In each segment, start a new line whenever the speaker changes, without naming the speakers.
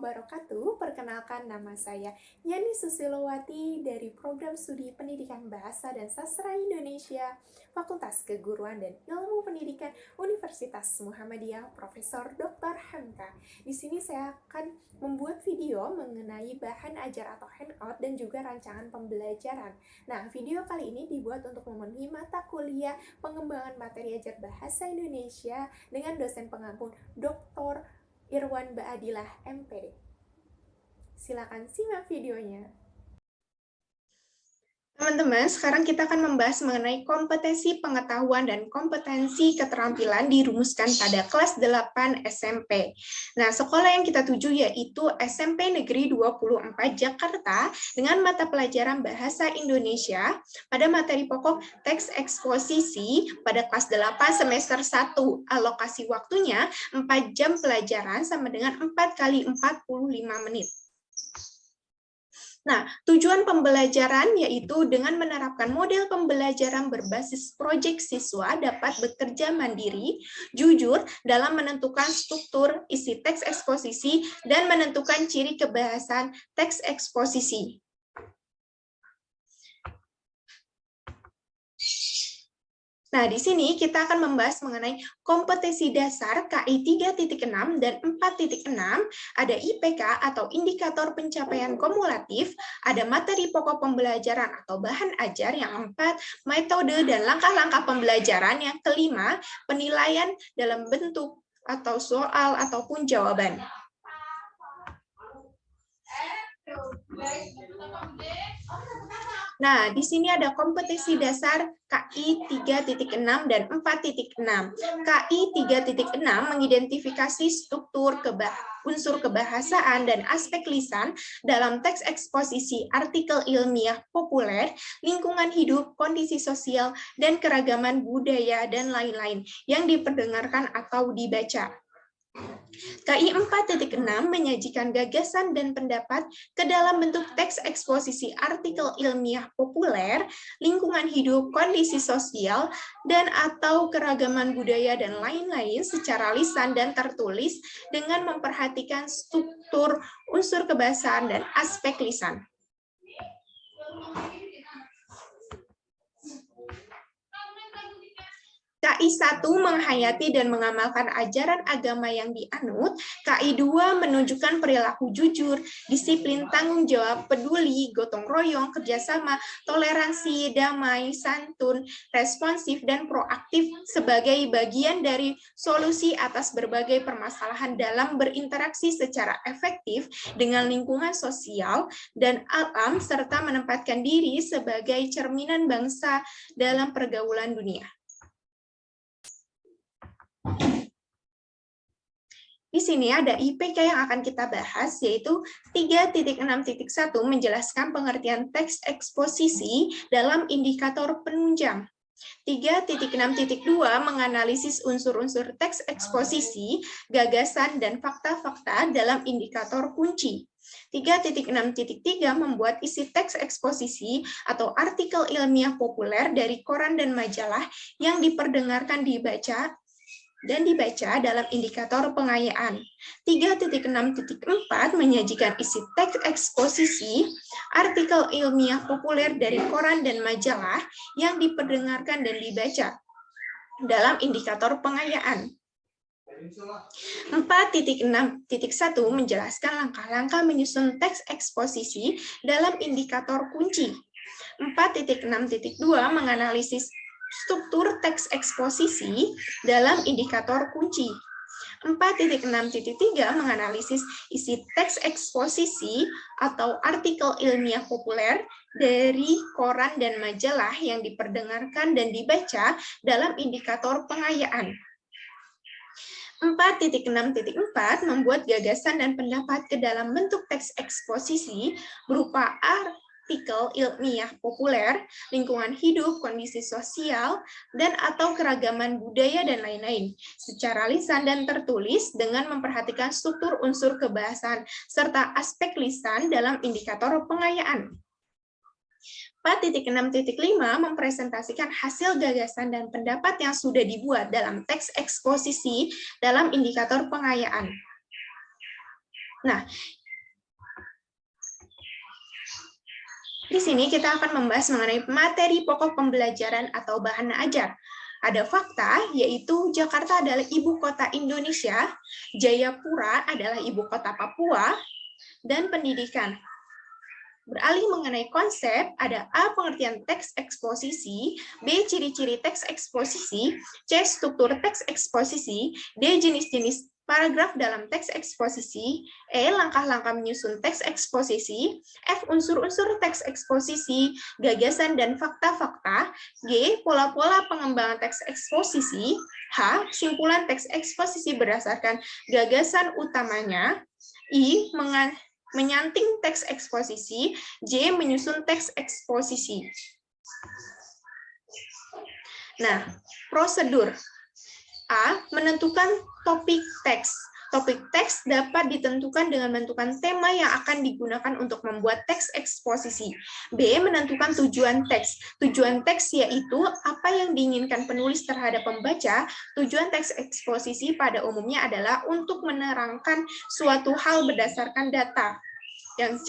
wabarakatuh. Perkenalkan, nama saya Yani Susilowati dari Program Studi Pendidikan Bahasa dan Sastra Indonesia, Fakultas Keguruan dan Ilmu Pendidikan Universitas Muhammadiyah, Profesor Dr. Hamka. Di sini saya akan membuat video mengenai bahan ajar atau handout dan juga rancangan pembelajaran. Nah, video kali ini dibuat untuk memenuhi mata kuliah pengembangan materi ajar bahasa Indonesia dengan dosen pengampu Dr. Irwan Baadilah, MPD. Silakan simak videonya. Teman-teman, sekarang kita akan membahas mengenai kompetensi pengetahuan dan kompetensi keterampilan dirumuskan pada kelas 8 SMP. Nah, sekolah yang kita tuju yaitu SMP Negeri 24 Jakarta dengan mata pelajaran Bahasa Indonesia pada materi pokok teks eksposisi pada kelas 8 semester 1. Alokasi waktunya 4 jam pelajaran sama dengan 4 kali 45 menit. Nah, tujuan pembelajaran yaitu dengan menerapkan model pembelajaran berbasis proyek siswa dapat bekerja mandiri, jujur dalam menentukan struktur isi teks eksposisi, dan menentukan ciri kebahasan teks eksposisi. Nah, di sini kita akan membahas mengenai kompetensi dasar KI 3.6 dan 4.6, ada IPK atau indikator pencapaian kumulatif, ada materi pokok pembelajaran atau bahan ajar yang 4, metode dan langkah-langkah pembelajaran yang kelima, penilaian dalam bentuk atau soal ataupun jawaban. Nah, di sini ada kompetensi dasar KI 3.6 dan 4.6. KI 3.6 mengidentifikasi struktur unsur kebahasaan dan aspek lisan dalam teks eksposisi artikel ilmiah populer, lingkungan hidup, kondisi sosial, dan keragaman budaya, dan lain-lain yang diperdengarkan atau dibaca. KI 4.6 menyajikan gagasan dan pendapat ke dalam bentuk teks eksposisi artikel ilmiah populer, lingkungan hidup, kondisi sosial, dan atau keragaman budaya dan lain-lain secara lisan dan tertulis dengan memperhatikan struktur unsur kebahasaan dan aspek lisan. KI 1 menghayati dan mengamalkan ajaran agama yang dianut. KI 2 menunjukkan perilaku jujur, disiplin, tanggung jawab, peduli, gotong royong, kerjasama, toleransi, damai, santun, responsif, dan proaktif sebagai bagian dari solusi atas berbagai permasalahan dalam berinteraksi secara efektif dengan lingkungan sosial dan alam, serta menempatkan diri sebagai cerminan bangsa dalam pergaulan dunia. Di sini ada IPK yang akan kita bahas, yaitu 3.6.1 menjelaskan pengertian teks eksposisi dalam indikator penunjang. 3.6.2 menganalisis unsur-unsur teks eksposisi, gagasan, dan fakta-fakta dalam indikator kunci. 3.6.3 membuat isi teks eksposisi atau artikel ilmiah populer dari koran dan majalah yang diperdengarkan dibaca dalam indikator pengayaan. 3.6.4 menyajikan isi teks eksposisi, artikel ilmiah populer dari koran dan majalah yang diperdengarkan dan dibaca dalam indikator pengayaan. 4.6.1 menjelaskan langkah-langkah menyusun teks eksposisi dalam indikator kunci. 4.6.2 menganalisis struktur teks eksposisi dalam indikator kunci. 4.6.3 menganalisis isi teks eksposisi atau artikel ilmiah populer dari koran dan majalah yang diperdengarkan dan dibaca dalam indikator pengayaan. 4.6.4 membuat gagasan dan pendapat ke dalam bentuk teks eksposisi berupa artikel ilmiah populer, lingkungan hidup, kondisi sosial, dan atau keragaman budaya dan lain-lain, secara lisan dan tertulis dengan memperhatikan struktur unsur kebahasaan serta aspek lisan dalam indikator pengayaan. 4.6.5 mempresentasikan hasil gagasan dan pendapat yang sudah dibuat dalam teks eksposisi dalam indikator pengayaan. Nah, di sini kita akan membahas mengenai materi pokok pembelajaran atau bahan ajar. Ada fakta, yaitu Jakarta adalah ibu kota Indonesia, Jayapura adalah ibu kota Papua, dan pendidikan. Beralih mengenai konsep, ada A. Pengertian teks eksposisi, B. Ciri-ciri teks eksposisi, C. Struktur teks eksposisi, D. Jenis-jenis paragraf dalam teks eksposisi, E. Langkah-langkah menyusun teks eksposisi, F. Unsur-unsur teks eksposisi, gagasan dan fakta-fakta, G. Pola-pola pengembangan teks eksposisi, H. Kesimpulan teks eksposisi berdasarkan gagasan utamanya, I. Menyanting teks eksposisi, J. Menyusun teks eksposisi. Nah, prosedur. A. Menentukan topik teks. Topik teks dapat ditentukan dengan menentukan tema yang akan digunakan untuk membuat teks eksposisi. B. Menentukan tujuan teks. Tujuan teks yaitu apa yang diinginkan penulis terhadap pembaca. Tujuan teks eksposisi pada umumnya adalah untuk menerangkan suatu hal berdasarkan data. Yang C.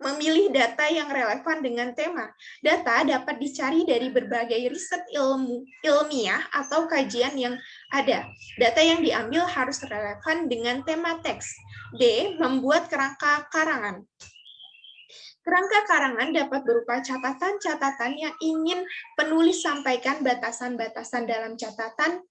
Memilih data yang relevan dengan tema. Data dapat dicari dari berbagai riset ilmiah atau kajian yang ada. Data yang diambil harus relevan dengan tema teks. D. Membuat kerangka karangan. Kerangka karangan dapat berupa catatan-catatan yang ingin penulis sampaikan, batasan-batasan dalam catatan.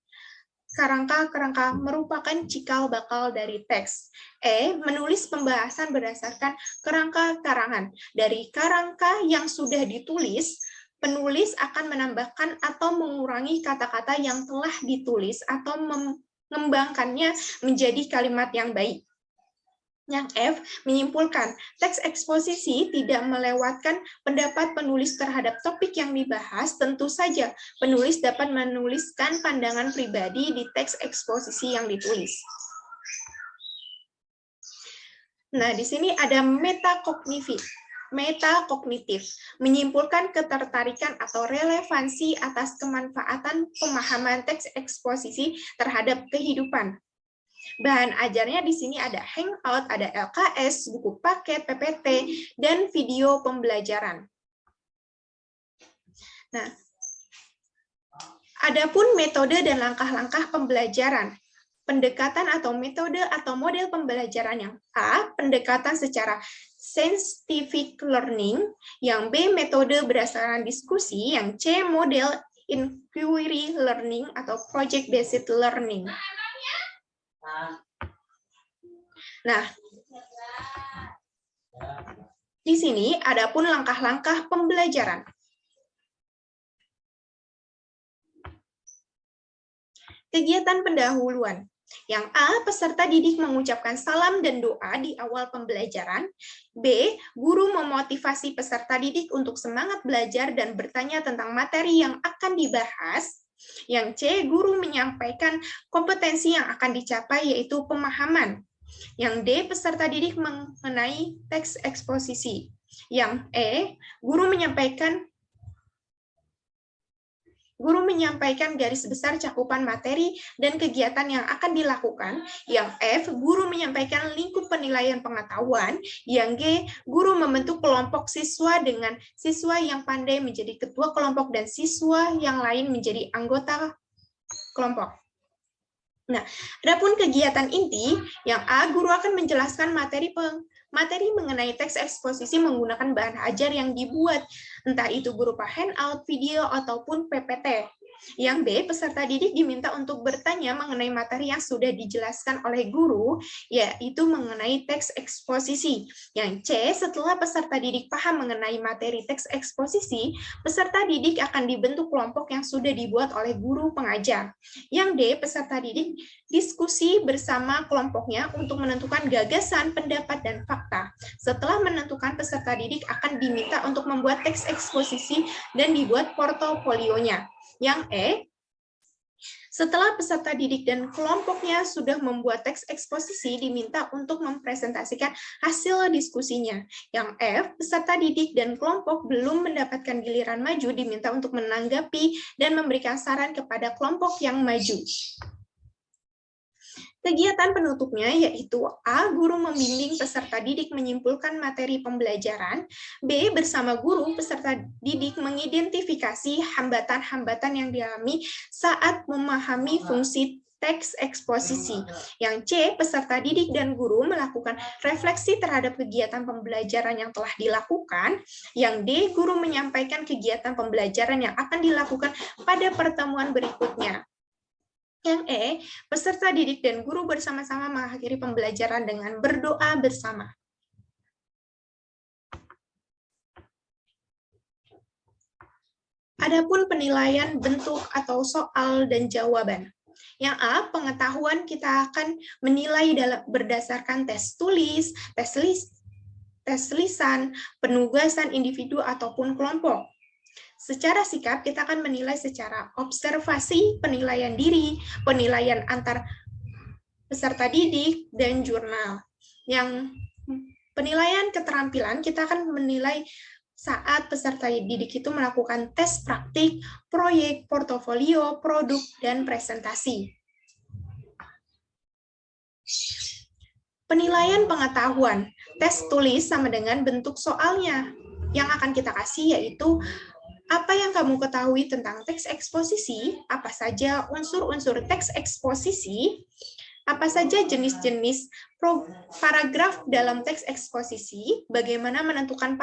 Kerangka merupakan cikal bakal dari teks. E. Menulis pembahasan berdasarkan kerangka karangan. Dari kerangka yang sudah ditulis, penulis akan menambahkan atau mengurangi kata-kata yang telah ditulis atau mengembangkannya menjadi kalimat yang baik. Yang F. Menyimpulkan, teks eksposisi tidak melewatkan pendapat penulis terhadap topik yang dibahas. Tentu saja, penulis dapat menuliskan pandangan pribadi di teks eksposisi yang ditulis. Nah, di sini ada metakognitif, menyimpulkan ketertarikan atau relevansi atas kemanfaatan pemahaman teks eksposisi terhadap kehidupan. Bahan ajarnya di sini ada Hangout, ada LKS, buku paket, PPT, dan video pembelajaran. Nah, adapun metode dan langkah-langkah pembelajaran. Pendekatan atau metode atau model pembelajaran yang A, pendekatan secara scientific learning, yang B, metode berdasarkan diskusi, yang C, model inquiry learning atau project-based learning. Nah, di sini adapun langkah-langkah pembelajaran. Kegiatan pendahuluan. Yang A, peserta didik mengucapkan salam dan doa di awal pembelajaran. B, guru memotivasi peserta didik untuk semangat belajar dan bertanya tentang materi yang akan dibahas. Yang C, guru menyampaikan kompetensi yang akan dicapai, yaitu pemahaman. Yang D, peserta didik mengenai teks eksposisi. Yang E, guru menyampaikan garis besar cakupan materi dan kegiatan yang akan dilakukan. Yang F, guru menyampaikan lingkup penilaian pengetahuan. Yang G, guru membentuk kelompok siswa dengan siswa yang pandai menjadi ketua kelompok dan siswa yang lain menjadi anggota kelompok. Nah, adapun kegiatan inti, yang A, guru akan menjelaskan materi mengenai teks eksposisi menggunakan bahan ajar yang dibuat, entah itu berupa handout, video, ataupun PPT. Yang B, peserta didik diminta untuk bertanya mengenai materi yang sudah dijelaskan oleh guru, yaitu mengenai teks eksposisi. Yang C, setelah peserta didik paham mengenai materi teks eksposisi, peserta didik akan dibentuk kelompok yang sudah dibuat oleh guru pengajar. Yang D, peserta didik diskusi bersama kelompoknya untuk menentukan gagasan, pendapat, dan fakta. Setelah menentukan, peserta didik akan diminta untuk membuat teks eksposisi dan dibuat portofolionya. Yang E, setelah peserta didik dan kelompoknya sudah membuat teks eksposisi, diminta untuk mempresentasikan hasil diskusinya. Yang F, peserta didik dan kelompok belum mendapatkan giliran maju, diminta untuk menanggapi dan memberikan saran kepada kelompok yang maju. Kegiatan penutupnya yaitu A. Guru membimbing peserta didik menyimpulkan materi pembelajaran. B. Bersama guru, peserta didik mengidentifikasi hambatan-hambatan yang dialami saat memahami fungsi teks eksposisi. Yang C. Peserta didik dan guru melakukan refleksi terhadap kegiatan pembelajaran yang telah dilakukan. Yang D. Guru menyampaikan kegiatan pembelajaran yang akan dilakukan pada pertemuan berikutnya. Yang E, peserta didik dan guru bersama-sama mengakhiri pembelajaran dengan berdoa bersama. Adapun penilaian bentuk atau soal dan jawaban. Yang A, pengetahuan kita akan menilai berdasarkan tes tulis, tes lisan, penugasan individu ataupun kelompok. Secara sikap, kita akan menilai secara observasi, penilaian diri, penilaian antar peserta didik, dan jurnal. Yang penilaian keterampilan, kita akan menilai saat peserta didik itu melakukan tes praktik, proyek, portofolio, produk, dan presentasi. Penilaian pengetahuan, tes tulis sama dengan bentuk soalnya. Yang akan kita kasih yaitu apa yang kamu ketahui tentang teks eksposisi, apa saja unsur-unsur teks eksposisi, apa saja jenis-jenis paragraf dalam teks eksposisi, bagaimana menentukan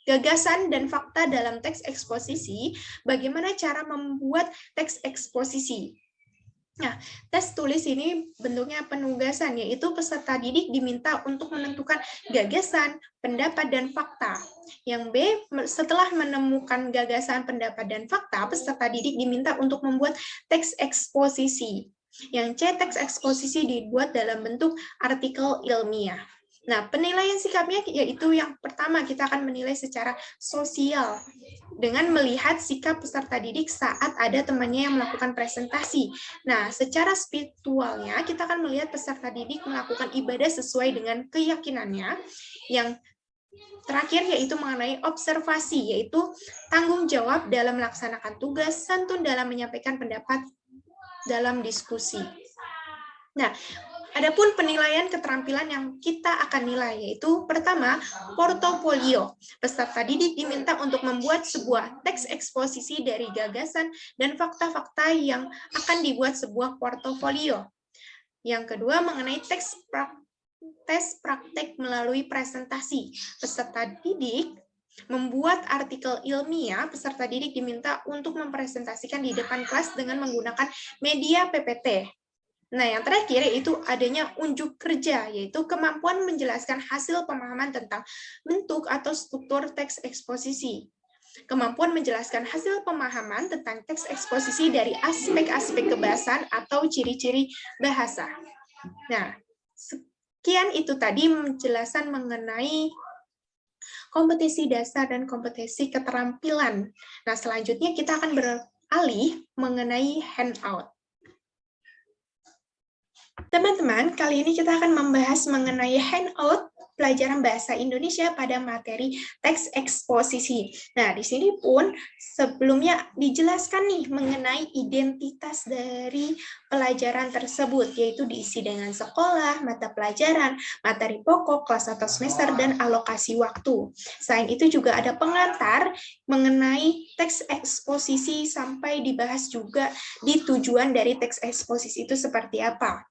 gagasan dan fakta dalam teks eksposisi, bagaimana cara membuat teks eksposisi. Nah, tes tulis ini bentuknya penugasan, yaitu peserta didik diminta untuk menentukan gagasan, pendapat, dan fakta. Yang B, setelah menemukan gagasan, pendapat, dan fakta, peserta didik diminta untuk membuat teks eksposisi. Yang C, teks eksposisi dibuat dalam bentuk artikel ilmiah. Nah, penilaian sikapnya yaitu yang pertama, kita akan menilai secara sosial dengan melihat sikap peserta didik saat ada temannya yang melakukan presentasi. Nah, secara spiritualnya, kita akan melihat peserta didik melakukan ibadah sesuai dengan keyakinannya. Yang terakhir yaitu mengenai observasi, yaitu tanggung jawab dalam melaksanakan tugas, santun dalam menyampaikan pendapat dalam diskusi. Nah, adapun penilaian keterampilan yang kita akan nilai yaitu pertama, portofolio. Peserta didik diminta untuk membuat sebuah teks eksposisi dari gagasan dan fakta-fakta yang akan dibuat sebuah portofolio. Yang kedua, mengenai tes praktek melalui presentasi. Peserta didik membuat artikel ilmiah, peserta didik diminta untuk mempresentasikan di depan kelas dengan menggunakan media PPT. Nah, yang terakhir yaitu adanya unjuk kerja, yaitu kemampuan menjelaskan hasil pemahaman tentang bentuk atau struktur teks eksposisi. Kemampuan menjelaskan hasil pemahaman tentang teks eksposisi dari aspek-aspek kebahasan atau ciri-ciri bahasa. Nah, sekian itu tadi penjelasan mengenai kompetensi dasar dan kompetensi keterampilan. Nah, selanjutnya kita akan beralih mengenai handout. Teman-teman, kali ini kita akan membahas mengenai handout pelajaran bahasa Indonesia pada materi teks eksposisi. Nah, di sini pun sebelumnya dijelaskan nih mengenai identitas dari pelajaran tersebut, yaitu diisi dengan sekolah, mata pelajaran, materi pokok, kelas atau semester, dan alokasi waktu. Selain itu juga ada pengantar mengenai teks eksposisi sampai dibahas juga di tujuan dari teks eksposisi itu seperti apa.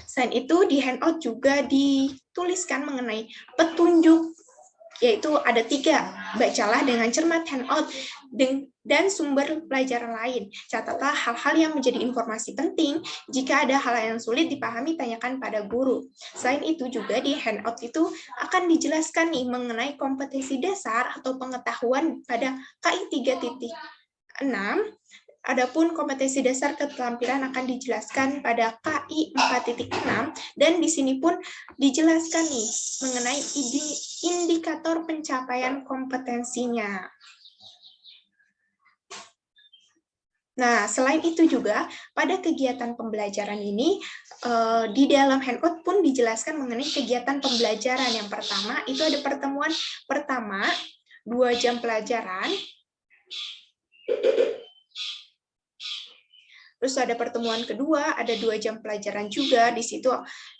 Selain itu, di handout juga dituliskan mengenai petunjuk, yaitu ada 3, bacalah dengan cermat handout dan sumber pelajaran lain. Catatlah hal-hal yang menjadi informasi penting. Jika ada hal yang sulit dipahami, tanyakan pada guru. Selain itu juga di handout itu akan dijelaskan nih mengenai kompetensi dasar atau pengetahuan pada KI 3.6. Adapun kompetensi dasar keterampilan akan dijelaskan pada KI 4.6 dan di sini pun dijelaskan nih mengenai indikator pencapaian kompetensinya. Nah, selain itu juga pada kegiatan pembelajaran ini di dalam handout pun dijelaskan mengenai kegiatan pembelajaran. Yang pertama itu ada pertemuan pertama 2 jam pelajaran. Terus ada pertemuan kedua, ada 2 jam pelajaran juga. Di situ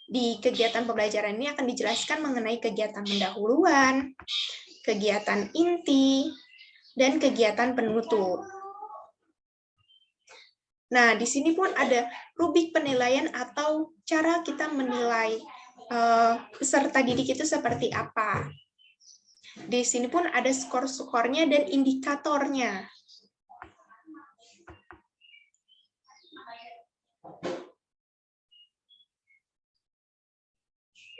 di kegiatan pembelajaran ini akan dijelaskan mengenai kegiatan pendahuluan, kegiatan inti, dan kegiatan penutup. Nah, di sini pun ada rubrik penilaian atau cara kita menilai peserta didik itu seperti apa. Di sini pun ada skor-skornya dan indikatornya.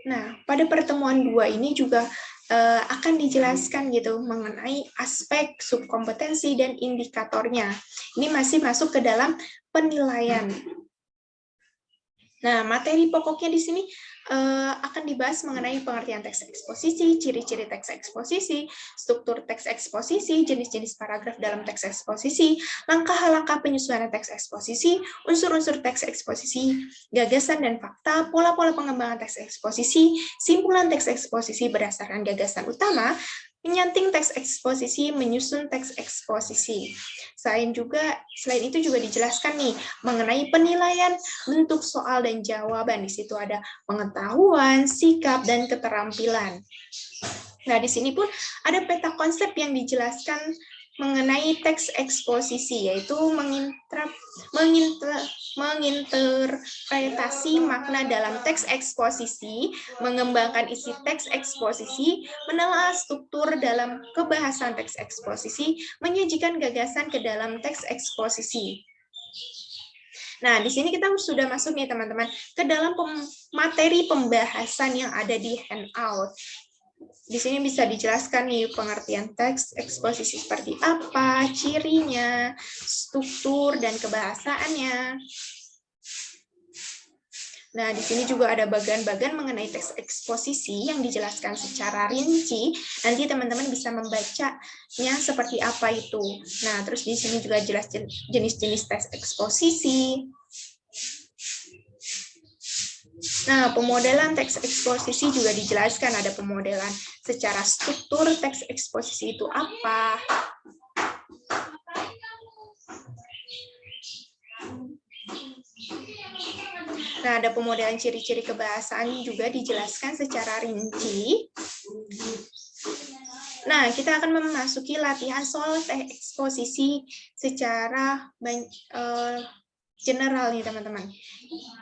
Nah, pada pertemuan 2 ini juga akan dijelaskan gitu mengenai aspek subkompetensi dan indikatornya. Ini masih masuk ke dalam penilaian. Nah, materi pokoknya di sini akan dibahas mengenai pengertian teks eksposisi, ciri-ciri teks eksposisi, struktur teks eksposisi, jenis-jenis paragraf dalam teks eksposisi, langkah-langkah penyusunan teks eksposisi, unsur-unsur teks eksposisi, gagasan dan fakta, pola-pola pengembangan teks eksposisi, simpulan teks eksposisi berdasarkan gagasan utama, menyanting teks eksposisi, menyusun teks eksposisi. Selain itu juga dijelaskan nih mengenai penilaian bentuk soal dan jawaban. Di situ ada pengetahuan, sikap, dan keterampilan. Nah, di sini pun ada peta konsep yang mengenai teks eksposisi, yaitu menginterpretasi makna dalam teks eksposisi, mengembangkan isi teks eksposisi, menelaah struktur dalam kebahasan teks eksposisi, menyajikan gagasan ke dalam teks eksposisi. Nah, di sini kita sudah masuk nih teman-teman ke dalam materi pembahasan yang ada di handout. Di sini bisa dijelaskan nih pengertian teks eksposisi seperti apa, cirinya, struktur, dan kebahasaannya. Nah, di sini juga ada bagian-bagian mengenai teks eksposisi yang dijelaskan secara rinci. Nanti teman-teman bisa membacanya seperti apa itu. Nah, terus di sini juga jelas jenis-jenis teks eksposisi. Nah, pemodelan teks eksposisi juga dijelaskan, ada pemodelan secara struktur teks eksposisi itu apa. Nah, ada pemodelan ciri-ciri kebahasaan juga dijelaskan secara rinci. Nah, kita akan memasuki latihan soal teks eksposisi secara general nih teman-teman.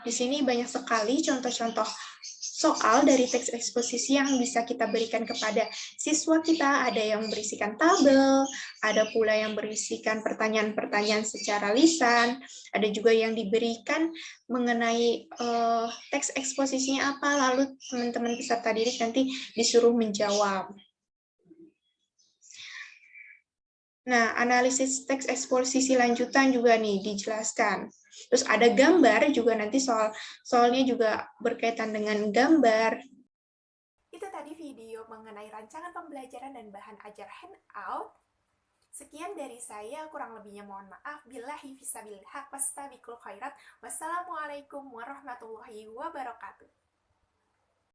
Di sini banyak sekali contoh-contoh soal dari teks eksposisi yang bisa kita berikan kepada siswa kita. Ada yang berisikan tabel, ada pula yang berisikan pertanyaan-pertanyaan secara lisan, ada juga yang diberikan mengenai teks eksposisinya apa, lalu teman-teman peserta didik nanti disuruh menjawab. Nah, analisis teks eksposisi lanjutan juga nih dijelaskan. Terus ada gambar juga, nanti soalnya juga berkaitan dengan gambar. Itu tadi video mengenai rancangan pembelajaran dan bahan ajar handout. Sekian dari saya, kurang lebihnya mohon maaf. Billahi fisabilillah, wastabiqul khairat. Wassalamualaikum warahmatullahi wabarakatuh.